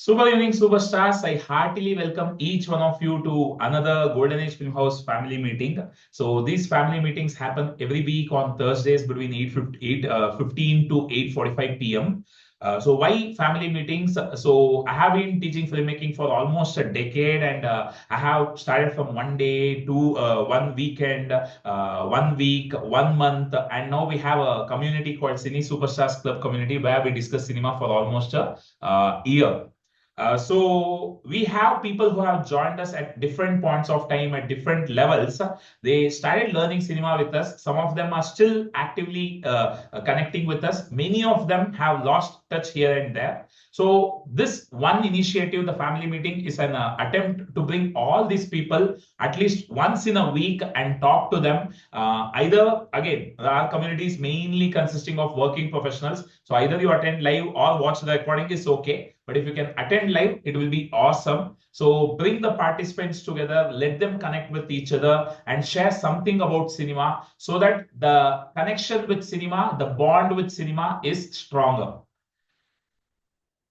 Super evening, superstars. I heartily welcome each one of you to another Golden Age Film House family meeting. So these family meetings happen every week on Thursdays between 8:15 to 8:45 p.m. So why family meetings? So I have been teaching filmmaking for almost a decade, and I have started from one day to one weekend, 1 week, 1 month, and now we have a community called Cine Superstars Club Community where we discuss cinema for almost a year. So we have people who have joined us at different points of time at different levels. They started learning cinema with us. Some of them are still actively connecting with us. Many of them have lost touch here and there. So this one initiative, the family meeting, is an attempt to bring all these people at least once in a week and talk to them. Either, again, our community is mainly consisting of working professionals. So either you attend live or watch the recording is okay. But if you can attend live, it will be awesome. So bring the participants together, let them connect with each other and share something about cinema so that the connection with cinema, the bond with cinema is stronger.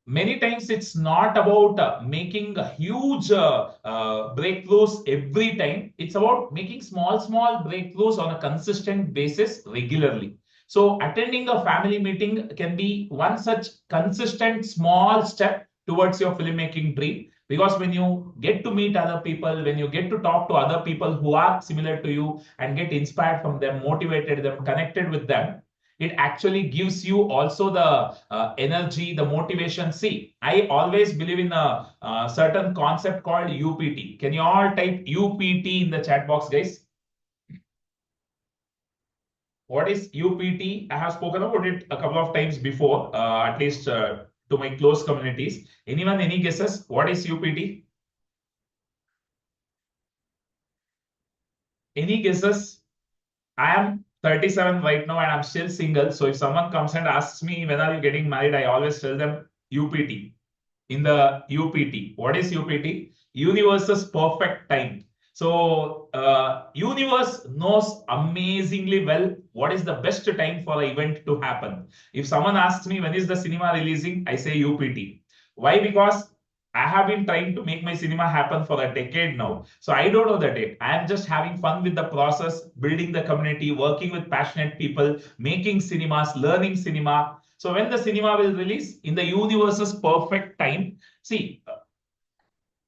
Many times it's not about making huge breakthroughs every time. It's about making small breakthroughs on a consistent basis regularly. So attending a family meeting can be one such consistent small step towards your filmmaking dream. Because when you get to meet other people, when you get to talk to other people who are similar to you and get inspired from them, motivated them, connected with them, it actually gives you also the energy, the motivation. See, I always believe in a certain concept called UPT. Can you all type UPT in the chat box, guys? What is UPT? I have spoken about it a couple of times before, at least to my close communities. Anyone, any guesses? What is UPT? Any guesses? I am 37 right now and I'm still single. So if someone comes and asks me, when are you getting married? I always tell them UPT. In the UPT. What is UPT? Universe's perfect time. So universe knows amazingly well what is the best time for an event to happen. If someone asks me when is the cinema releasing, I say UPT. Why? Because I have been trying to make my cinema happen for a decade now. So I don't know the date. I am just having fun with the process, building the community, working with passionate people, making cinemas, learning cinema. So when the cinema will release in the universe's perfect time, see,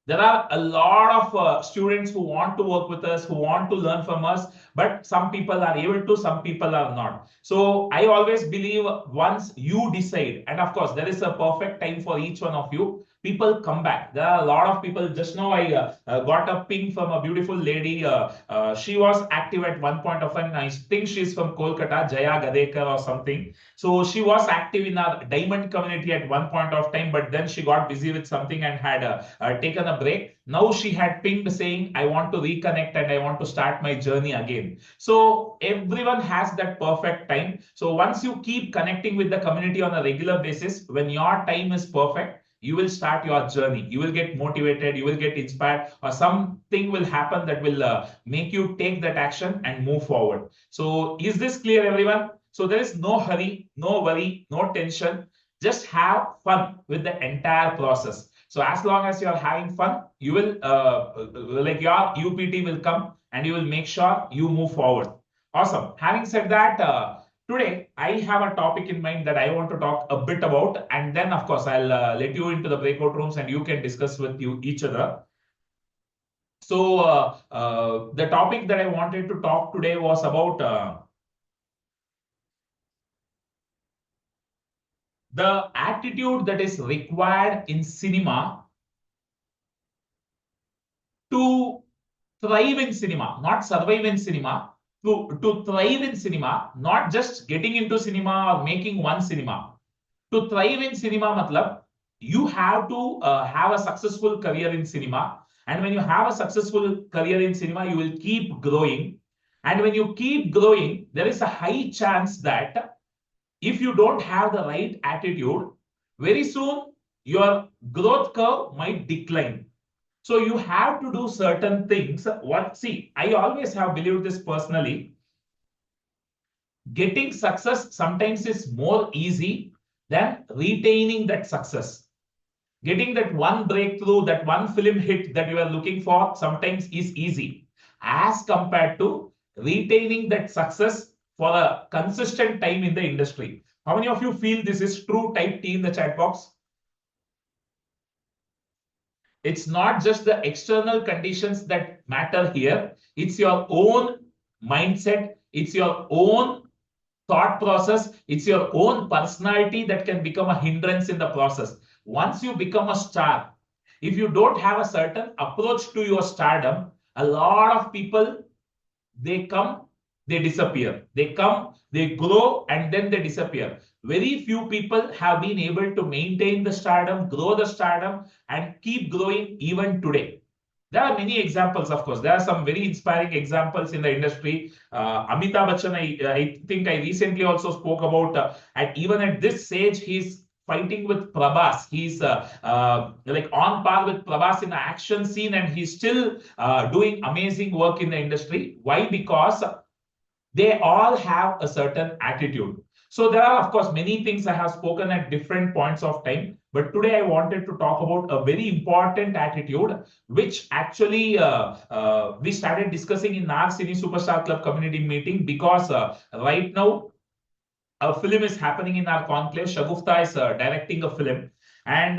there are a lot of students who want to work with us, who want to learn from us, but some people are able to, some people are not. So I always believe once you decide, and of course, there is a perfect time for each one of you, people come back. There are a lot of people. Just now, I got a ping from a beautiful lady. She was active at one point of time. I think she's from Kolkata, Jaya Gadekar or something. So she was active in our diamond community at one point of time, but then she got busy with something and had taken a break. Now she had pinged saying, I want to reconnect and I want to start my journey again. So everyone has that perfect time. So once you keep connecting with the community on a regular basis, when your time is perfect, you will start your journey. You will get motivated, you will get inspired, or something will happen that will make you take that action and move forward. So is this clear, everyone? So there is no hurry, no worry, no tension. Just have fun with the entire process. So as long as you are having fun, you will like your UPT will come and you will make sure you move forward. Awesome. Having said that, today I have a topic in mind that I want to talk a bit about, and then of course I'll let you into the breakout rooms and you can discuss with you each other. So the topic that I wanted to talk today was about the attitude that is required in cinema to thrive in cinema, not survive in cinema, to thrive in cinema, not just getting into cinema or making one cinema. To thrive in cinema, matlab, you have to have a successful career in cinema. And when you have a successful career in cinema, you will keep growing. And when you keep growing, there is a high chance that if you don't have the right attitude, very soon your growth curve might decline. So you have to do certain things. What, see, I always have believed this personally. Getting success sometimes is more easy than retaining that success. Getting that one breakthrough, that one film hit that you are looking for sometimes is easy as compared to retaining that success for a consistent time in the industry. How many of you feel this is true? Type T in the chat box. It's not just the external conditions that matter here. It's your own mindset. It's your own thought process. It's your own personality that can become a hindrance in the process. Once you become a star, if you don't have a certain approach to your stardom, a lot of people, they come, they disappear. They come, they grow, and then they disappear. Very few people have been able to maintain the stardom, grow the stardom, and keep growing even today. There are many examples, of course. There are some very inspiring examples in the industry. Amitabh Bachchan, I think I recently also spoke about, and even at this stage, he's fighting with Prabhas. He's like on par with Prabhas in the action scene, and he's still doing amazing work in the industry. Why? Because they all have a certain attitude. So there are, of course, many things I have spoken at different points of time. But today I wanted to talk about a very important attitude, which actually we started discussing in our Cine Superstar Club community meeting, because right now a film is happening in our conclave. Shagufta is directing a film. And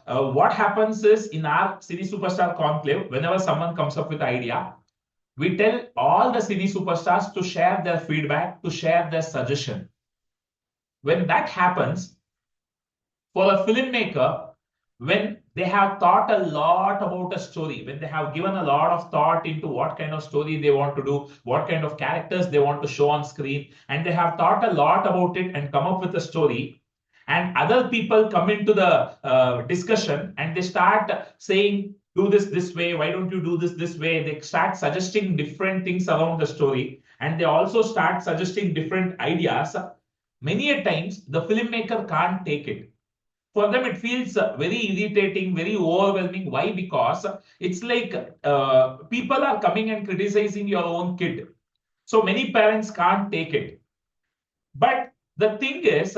what happens is, in our Cine Superstar conclave, whenever someone comes up with an idea, we tell all the cine superstars to share their feedback, to share their suggestion. When that happens, for a filmmaker, when they have thought a lot about a story, when they have given a lot of thought into what kind of story they want to do, what kind of characters they want to show on screen, and they have thought a lot about it and come up with a story, and other people come into the discussion and they start saying, do this way, why don't you do this way? They start suggesting different things around the story, and they also start suggesting different ideas. Many a times the filmmaker can't take it. For them it feels very irritating, very overwhelming. Why? Because it's like people are coming and criticizing your own kid. So many parents can't take it. But the thing is,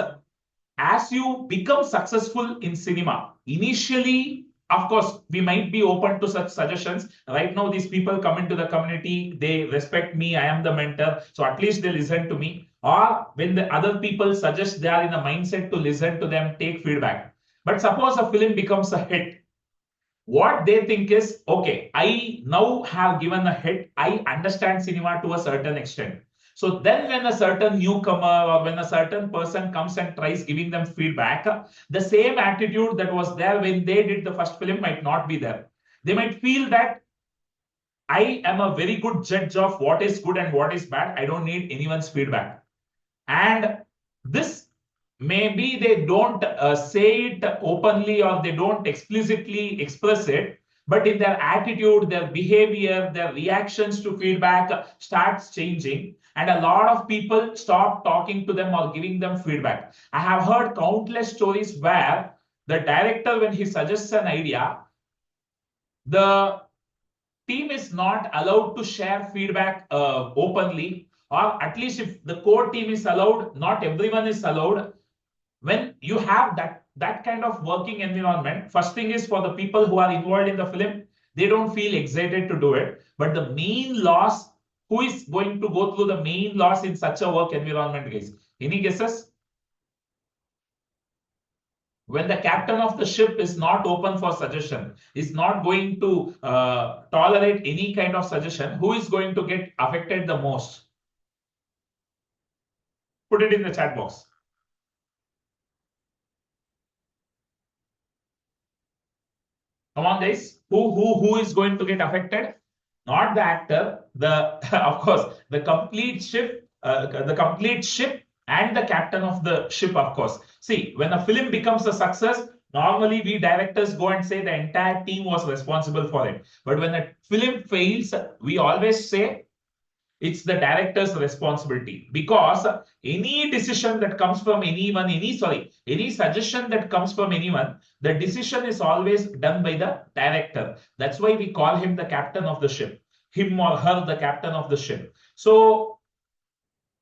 as you become successful in cinema, initially, of course, we might be open to such suggestions. Right now, these people come into the community, they respect me, I am the mentor, so at least they listen to me. Or when the other people suggest, they are in a mindset to listen to them, take feedback. But suppose a film becomes a hit, what they think is, okay, I now have given a hit, I understand cinema to a certain extent. So then when a certain newcomer or when a certain person comes and tries giving them feedback, the same attitude that was there when they did the first film might not be there. They might feel that I am a very good judge of what is good and what is bad. I don't need anyone's feedback. And this, maybe they don't say it openly or they don't explicitly express it, but in their attitude, their behavior, their reactions to feedback starts changing, and a lot of people stop talking to them or giving them feedback. I have heard countless stories where the director, when he suggests an idea, the team is not allowed to share feedback openly, or at least if the core team is allowed, not everyone is allowed. When you have that kind of working environment, first thing is, for the people who are involved in the film, they don't feel excited to do it. But the main loss, who is going to go through the main loss in such a work environment, guys? Any guesses? When the captain of the ship is not open for suggestion, is not going to tolerate any kind of suggestion, who is going to get affected the most? Put it in the chat box. Come on, guys. Who is going to get affected? Not the actor. The of course the complete ship, and the captain of the ship. Of course. See, when a film becomes a success, normally we directors go and say the entire team was responsible for it. But when a film fails, we always say it's the director's responsibility, because any decision that comes from anyone, any suggestion that comes from anyone, the decision is always done by the director. That's why we call him the captain of the ship, him or her, the captain of the ship. So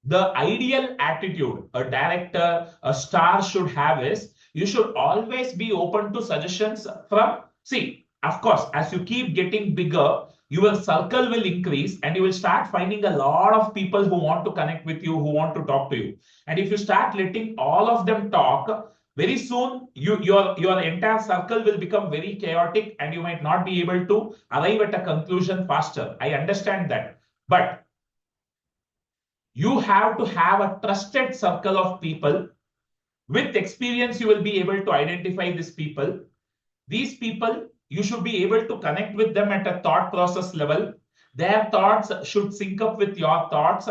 the ideal attitude a director, a star should have is, You should always be open to suggestions from, see, of course, as you keep getting bigger, your circle will increase and you will start finding a lot of people who want to connect with you, who want to talk to you. And if you start letting all of them talk, very soon your entire circle will become very chaotic and you might not be able to arrive at a conclusion faster. I understand that. But you have to have a trusted circle of people. With experience, you will be able to identify these people. These people, you should be able to connect with them at a thought process level. Their thoughts should sync up with your thoughts,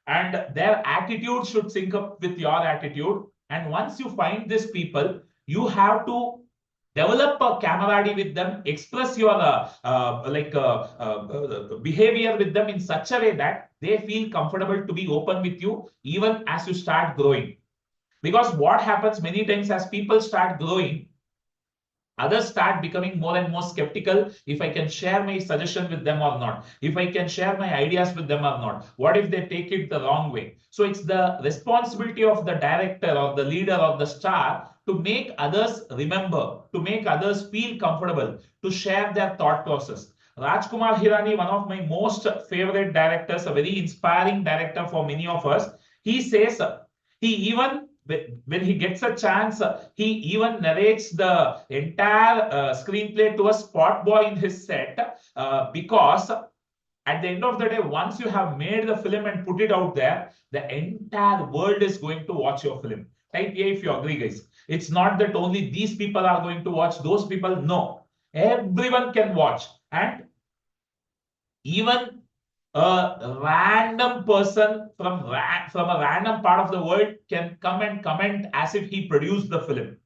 and their attitude should sync up with your attitude. And once you find these people, you have to develop a camaraderie with them, express your behavior with them in such a way that they feel comfortable to be open with you even as you start growing. Because what happens many times as people start growing, others start becoming more and more skeptical if I can share my suggestion with them or not, if I can share my ideas with them or not. What if they take it the wrong way? So it's the responsibility of the director or the leader or the star to make others remember, to make others feel comfortable, to share their thought process. Rajkumar Hirani, one of my most favorite directors, a very inspiring director for many of us, he says he even when he gets a chance, he even narrates the entire screenplay to a spot boy in his set because at the end of the day, once you have made the film and put it out there, the entire world is going to watch your film. Type A if you agree, guys. It's not that only these people are going to watch, those people, no. Everyone can watch. And even a random person from a random part of the world can come and comment as if he produced the film.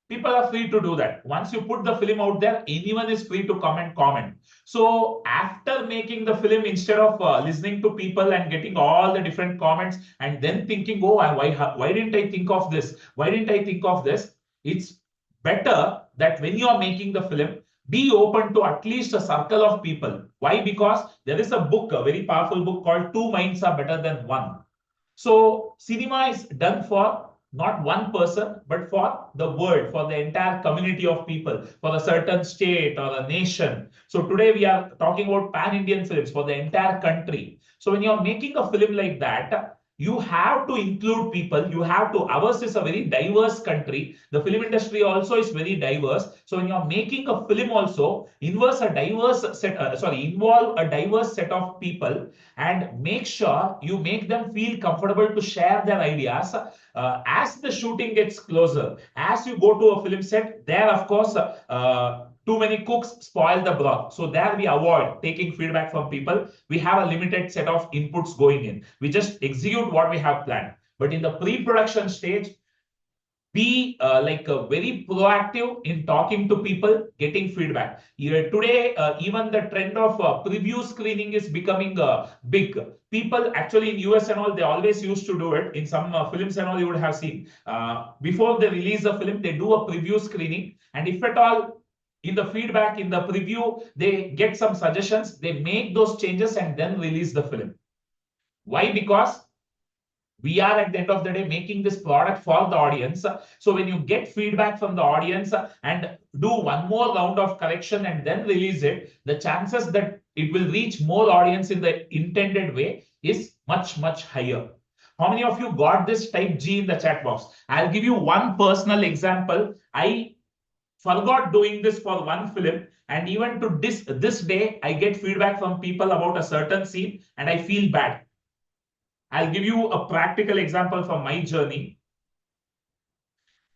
People are free to do that. Once you put the film out there, anyone is free to comment. So after making the film, instead of listening to people and getting all the different comments and then thinking, oh, why didn't I think of this? Why didn't I think of this? It's better that when you are making the film, be open to at least a circle of people. Why? Because there is a book, a very powerful book called Two Minds Are Better Than One. So cinema is done for not one person, but for the world, for the entire community of people, for a certain state or a nation. So today we are talking about pan-Indian films for the entire country. So when you're making a film like that, you have to include people. You have to, ours is a very diverse country. The film industry also is very diverse. So when you're making a film also, involve a diverse set of people and make sure you make them feel comfortable to share their ideas. As the shooting gets closer, as you go to a film set, there, of course, too many cooks spoil the broth. So there we avoid taking feedback from people. We have a limited set of inputs going in. We just execute what we have planned. But in the pre-production stage, be very proactive in talking to people, getting feedback. Today, even the trend of preview screening is becoming big. People actually in US and all, they always used to do it. In some films and all, you would have seen. Before they release a film, they do a preview screening. And if at all, in the feedback, in the preview, they get some suggestions, they make those changes and then release the film. Why? Because we are at the end of the day making this product for the audience. So when you get feedback from the audience and do one more round of correction and then release it, the chances that it will reach more audience in the intended way is much, much higher. How many of you got this type G in the chat box? I'll give you one personal example. I forgot doing this for one film, and even to this day, I get feedback from people about a certain scene and I feel bad. I'll give you a practical example from my journey.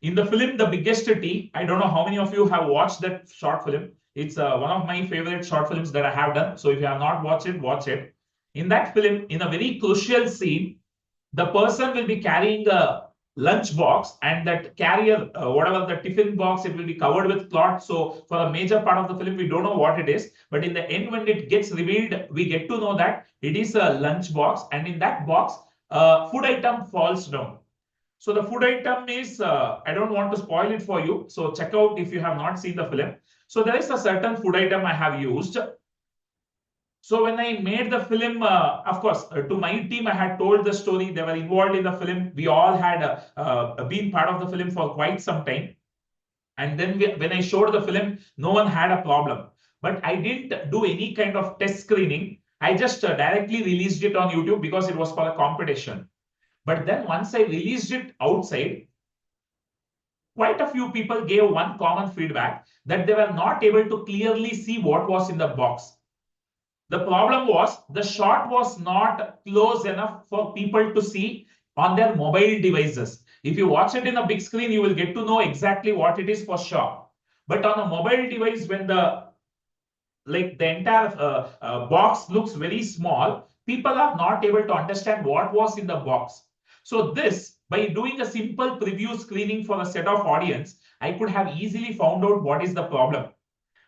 In the film, The Biggest Tea, I don't know how many of you have watched that short film. It's one of my favorite short films that I have done. So if you have not watched it, watch it. In that film, in a very crucial scene, the person will be carrying a lunch box, and that carrier, whatever the tiffin box, it will be covered with cloth. So for a major part of the film, we don't know what it is. But in the end, when it gets revealed, we get to know that it is a lunch box. And in that box, food item falls down. So the food item is, I don't want to spoil it for you. So check out if you have not seen the film. So there is a certain food item I have used. So when I made the film, of course, to my team, I had told the story. They were involved in the film. We all had been part of the film for quite some time. And then when I showed the film, no one had a problem. But I didn't do any kind of test screening. I just directly released it on YouTube because it was for a competition. But then once I released it outside, quite a few people gave one common feedback that they were not able to clearly see what was in the box. The problem was the shot was not close enough for people to see on their mobile devices. If you watch it in a big screen, you will get to know exactly what it is for sure. But on a mobile device, when the entire box looks very small, people are not able to understand what was in the box. So this, by doing a simple preview screening for a set of audience, I could have easily found out what is the problem,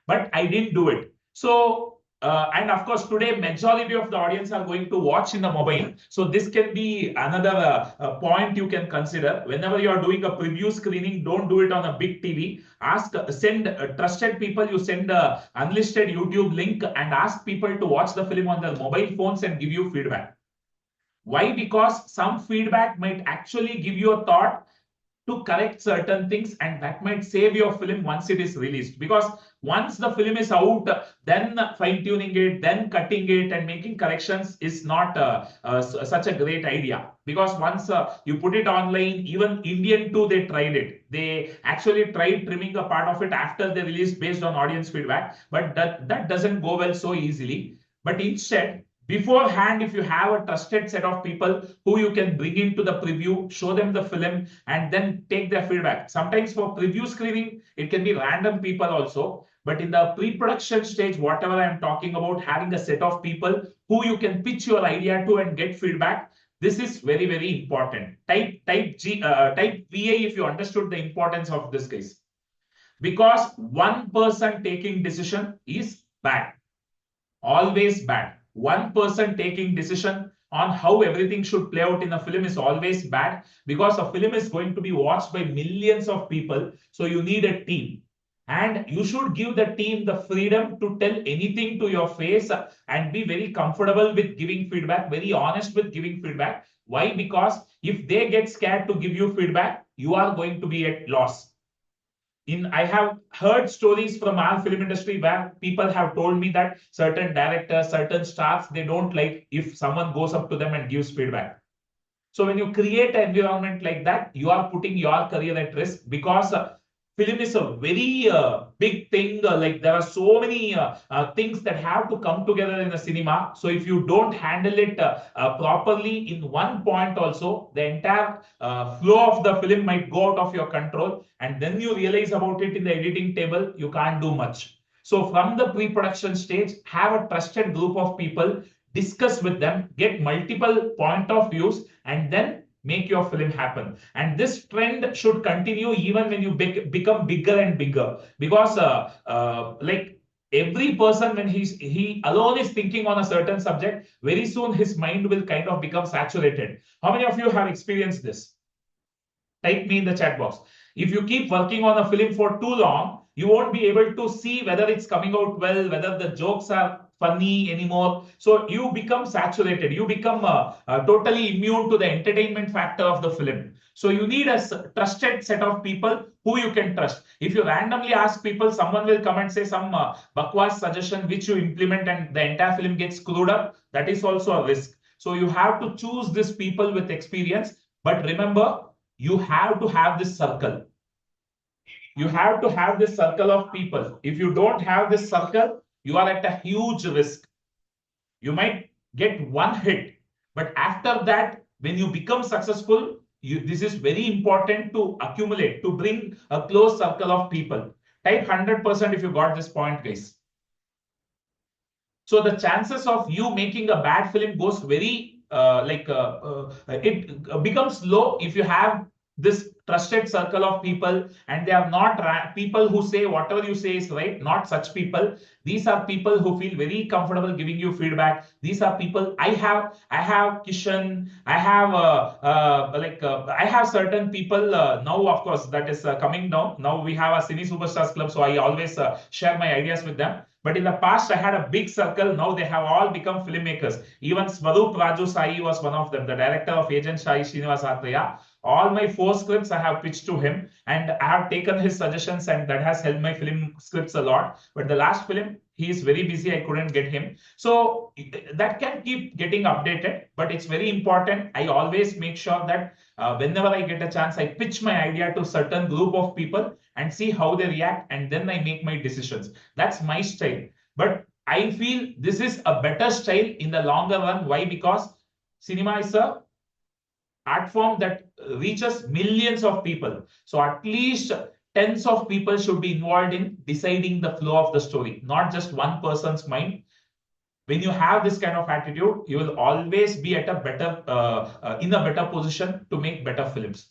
but I didn't do it. So, and of course, today, majority of the audience are going to watch in the mobile. So this can be another point you can consider. Whenever you are doing a preview screening, don't do it on a big TV. Send trusted people, you send a unlisted YouTube link and ask people to watch the film on their mobile phones and give you feedback. Why? Because some feedback might actually give you a thought to correct certain things, and that might save your film once it is released. Because once the film is out, then fine tuning it, then cutting it and making corrections is not such a great idea. Because once you put it online, even Indian too, they tried it. They actually tried trimming a part of it after they released based on audience feedback, but that doesn't go well so easily. But instead, beforehand, if you have a trusted set of people who you can bring into the preview, show them the film, and then take their feedback. Sometimes for preview screening, it can be random people also. But in the pre-production stage, whatever I'm talking about, having a set of people who you can pitch your idea to and get feedback, this is very, very important. Type VA if you understood the importance of this case. Because one person taking decision is bad, always bad. One person taking decision on how everything should play out in a film is always bad, because a film is going to be watched by millions of people. So you need a team, and you should give the team the freedom to tell anything to your face and be very comfortable with giving feedback, very honest with giving feedback. Why? Because if they get scared to give you feedback, you are going to be at loss. I have heard stories from our film industry where people have told me that certain directors, certain stars, they don't like if someone goes up to them and gives feedback. So when you create an environment like that, you are putting your career at risk, because film is a very big thing. Like there are so many things that have to come together in a cinema. So if you don't handle it properly in one point also, the entire flow of the film might go out of your control. And then you realize about it in the editing table, you can't do much. So from the pre-production stage, have a trusted group of people, discuss with them, get multiple point of views, and then make your film happen. And this trend should continue even when you become bigger and bigger, because like every person, when he alone is thinking on a certain subject, very soon his mind will kind of become saturated. How many of you have experienced this? Type me in the chat box. If you keep working on a film for too long, you won't be able to see whether it's coming out well, whether the jokes are funny anymore. So you become saturated. You become totally immune to the entertainment factor of the film. So you need a trusted set of people who you can trust. If you randomly ask people, someone will come and say some bakwas suggestion which you implement and the entire film gets screwed up. That is also a risk. So you have to choose these people with experience. But remember, you have to have this circle. You have to have this circle of people. If you don't have this circle, you are at a huge risk. You might get one hit, but after that, when you become successful, this is very important to accumulate, to bring a close circle of people. Type 100% if you got this point, guys. So the chances of you making a bad film goes very it becomes low if you have this trusted circle of people, and they are not people who say whatever you say is right. Not such people. These are people who feel very comfortable giving you feedback. These are people I have Kishan, I have I have certain people now, of course, that is coming down. Now we have a Cine Superstars Club, so I always share my ideas with them. But in the past, I had a big circle. Now they have all become filmmakers. Even Swaroop Raju Sai was one of them, the director of Agent Shai Srinivasataya. All my 4 scripts I have pitched to him, and I have taken his suggestions, and that has helped my film scripts a lot. But the last film, he is very busy. I couldn't get him. So that can keep getting updated, but it's very important. I always make sure that whenever I get a chance, I pitch my idea to certain group of people and see how they react, and then I make my decisions. That's my style. But I feel this is a better style in the longer run. Why? Because cinema is a art form that reaches millions of people. So at least tens of people should be involved in deciding the flow of the story, not just one person's mind. When you have this kind of attitude, you will always be at a better in a better position to make better films.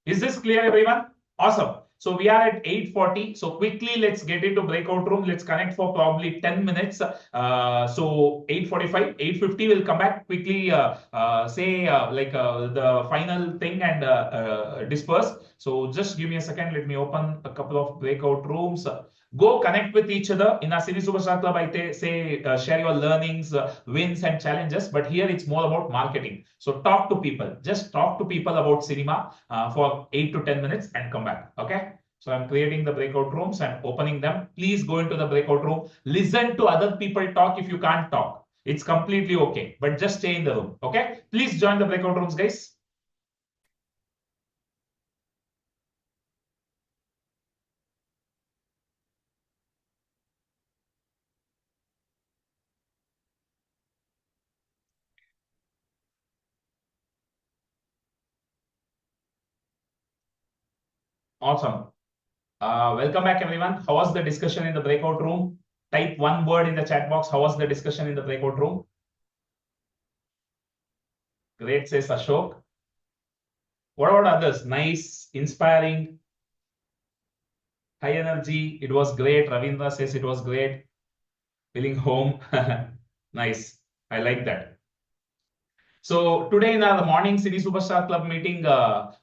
Is this clear, everyone? Awesome. So we are at 8:40. So quickly, let's get into breakout room. Let's connect for probably 10 minutes. So 8:45, 8:50, we'll come back quickly, say the final thing, and disperse. So just give me a second. Let me open a couple of breakout rooms. Go connect with each other. In our Cine Superstar Club, I say share your learnings, wins, and challenges. But here it's more about marketing. So talk to people. Just talk to people about cinema for 8 to 10 minutes and come back. Okay. So I'm creating the breakout rooms and opening them. Please go into the breakout room. Listen to other people talk if you can't talk. It's completely okay. But just stay in the room. Okay. Please join the breakout rooms, guys. Awesome. Welcome back, everyone. How was the discussion in the breakout room? Type one word in the chat box. How was the discussion in the breakout room? Great, says Ashok. What about others? Nice, inspiring, high energy. It was great. Ravindra says it was great. Feeling home. Nice. I like that. So today in our morning Cine Superstar Club meeting,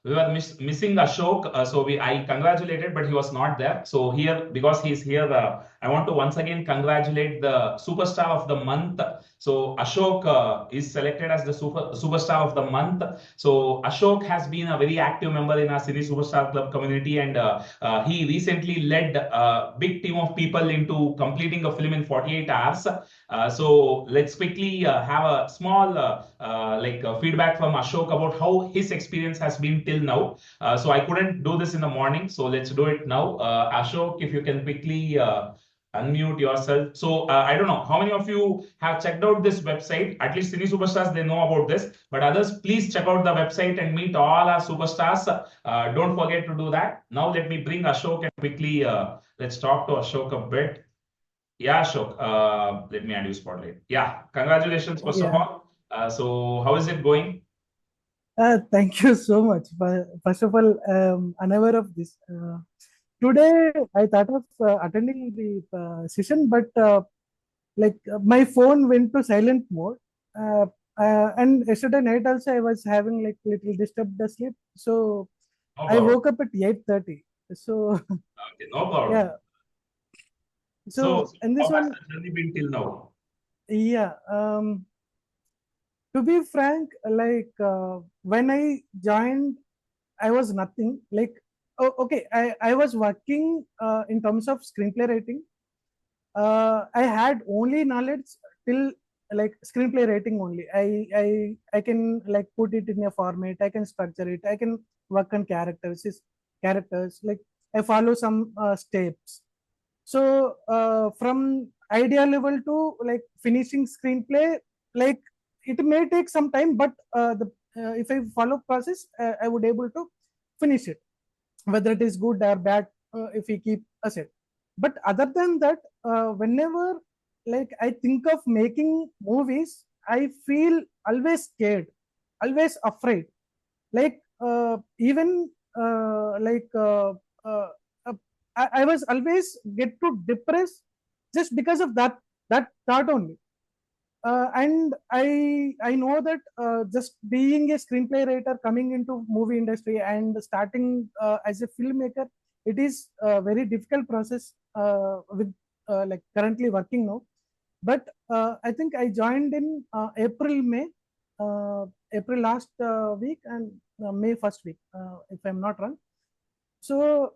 we were missing Ashok. I congratulated, but he was not there. So here, because he's here, I want to once again congratulate the Superstar of the Month. So Ashok is selected as the Superstar of the Month. So Ashok has been a very active member in our Cine Superstar Club community, and he recently led a big team of people into completing a film in 48 hours. So let's quickly have a small feedback from Ashok about how his experience has been till now. So I couldn't do this in the morning, so let's do it now. Ashok, if you can quickly unmute yourself. So I don't know how many of you have checked out this website. At least Cine Superstars, they know about this, but others, please check out the website and meet all our superstars. Don't forget to do that. Now let me bring Ashok and quickly let's talk to Ashok a bit. Yeah, Ashok, let me add you spotlight. Yeah, congratulations first of all. So how is it going? Thank you so much. First of all, unaware of this. Today, I thought of attending the session, but my phone went to silent mode. And yesterday night also, I was having like little disturbed the sleep. So No I problem. woke up at 8:30. So Okay, no problem. yeah. So and this how has one, the journey been till now? yeah. To be frank, when I joined, I was nothing. Okay, I was working in terms of screenplay writing. I had only knowledge till like screenplay writing only. I can like put it in a format. I can structure it. I can work on characters. Like I follow some steps. So from idea level to like finishing screenplay, like it may take some time, but the if I follow process, I would able to finish it, whether it is good or bad, if we keep aside. But other than that, whenever like I think of making movies, I feel always scared, always afraid. Like even like uh, I was always get to depress just because of that thought only. And I know that just being a screenplay writer coming into movie industry and starting as a filmmaker, it is a very difficult process with like currently working now. But I think I joined in April, May, uh, April last week, and May first week, if I'm not wrong. So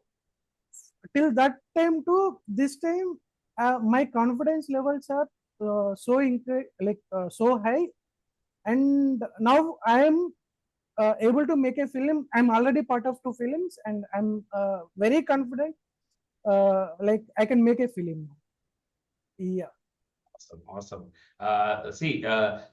till that time to this time, my confidence levels are so high, and now I am able to make a film. I'm already part of two films, and I'm very confident. Like I can make a film. Yeah. Awesome, awesome. See,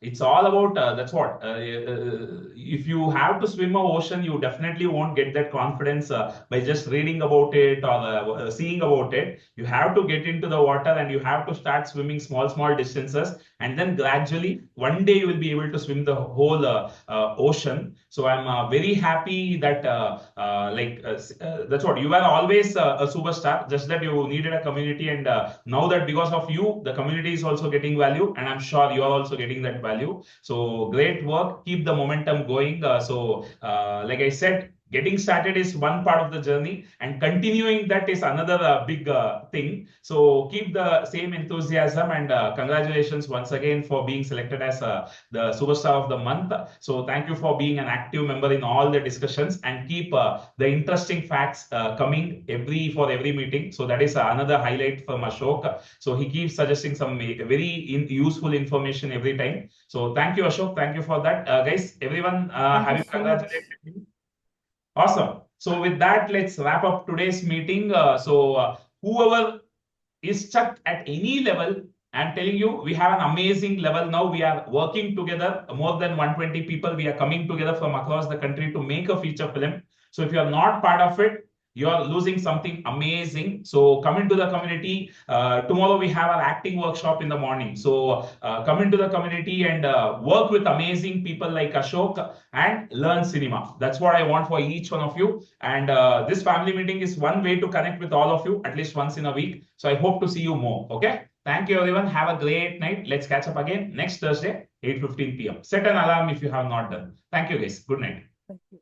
it's all about that's what. If you have to swim a ocean, you definitely won't get that confidence by just reading about it or seeing about it. You have to get into the water and you have to start swimming small, small distances, and then gradually, one day you will be able to swim the whole ocean. So I'm very happy that that's what you were always a superstar. Just that you needed a community, and now that because of you, the community is also getting value, and I'm sure you are also getting that value. So great work. Keep the momentum going. Like I said, getting started is one part of the journey, and continuing that is another big thing. So keep the same enthusiasm, and congratulations once again for being selected as the superstar of the month. So thank you for being an active member in all the discussions, and keep the interesting facts coming every meeting. So that is another highlight from Ashok. So he keeps suggesting some very useful information every time. So thank you, Ashok. Thank you for that, guys. Everyone, Thank have you you so much. congratulated me? Awesome. So with that, let's wrap up today's meeting. Whoever is stuck at any level, I'm telling you, we have an amazing level now. We are working together, more than 120 people. We are coming together from across the country to make a feature film. So if you are not part of it, you are losing something amazing. So come into the community. Tomorrow we have our acting workshop in the morning. So come into the community and work with amazing people like Ashok and learn cinema. That's what I want for each one of you. And this family meeting is one way to connect with all of you at least once in a week. So I hope to see you more. Okay. Thank you, everyone. Have a great night. Let's catch up again next Thursday, 8:15 p.m. Set an alarm if you have not done. Thank you, guys. Good night. Thank you.